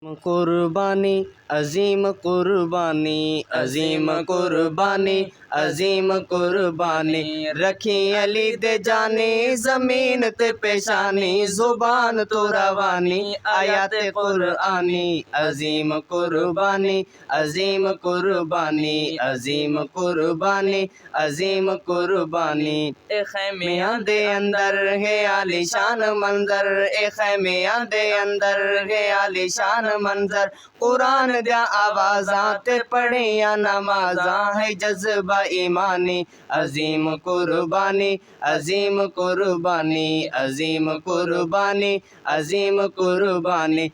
कुर्बानी अजीम कुर्बानी अजीम कुर्बानी अजीम कुर्बानी रखी अली दे जानी जमीन ते पेशानी जुबान तो रवानी आयत कुरानी अजीम कुर्बानी अजीम कुर्बानी अजीम कुर्बानी अजीम कुर्बानी ए खैमियां दे अंदर है आलीशान मंजर ए खैमियां दे अंदर है आलीशान मंजर कुरान दिया आवाज़ा ते पढ़िया नमाजा है जज्बा ईमानी अजीम कुर्बानी अजीम कुर्बानी अजीम कुर्बानी अजीम कुर्बानी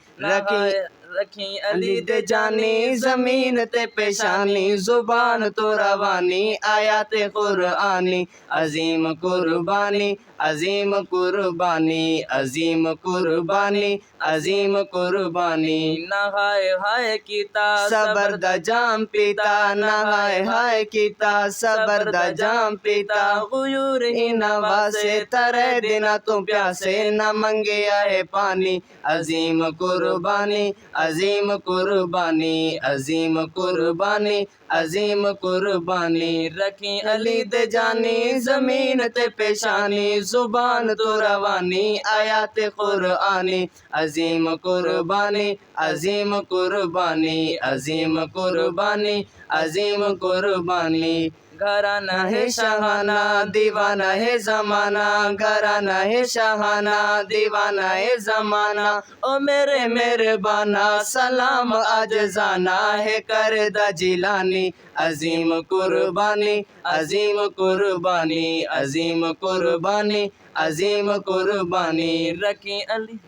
रखी अली दे जानी जमीन ते पेशानी जुबान तो रवानी आयत कुरानी अजीम कुर्बानी अजीम कुर्बानी अजीम कुर्बानी अजीम कुर्बानी नहाय हाय कीता सबर दा जाम पीता नहाय हाय कीता सबर दा जाम पीता गुयूर ही नवासे तरे दिना तू प्यासे न मंगे आए पानी अजीम कुर्बानी अजीम कुर्बानी अजीम कुर्बानी अजीम कुर्बानी रखी अली दे जानी जमीन ते पेशानी जुबान तो रवानी आयत कुरानी अजीम कुर्बानी अजीम कुर्बानी अजीम कुर्बानी अजीम कुर्बानी घराना है शहाना दीवाना है जमाना घराना है शहाना दीवाना है जमाना ओ मेरे मेहरबाना सलाम आज जाना है कर दा जिलानी अजीम कुर्बानी अजीम कुर्बानी अजीम कुर्बानी अजीम कुर्बानी रखी अली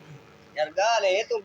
यार गाले तू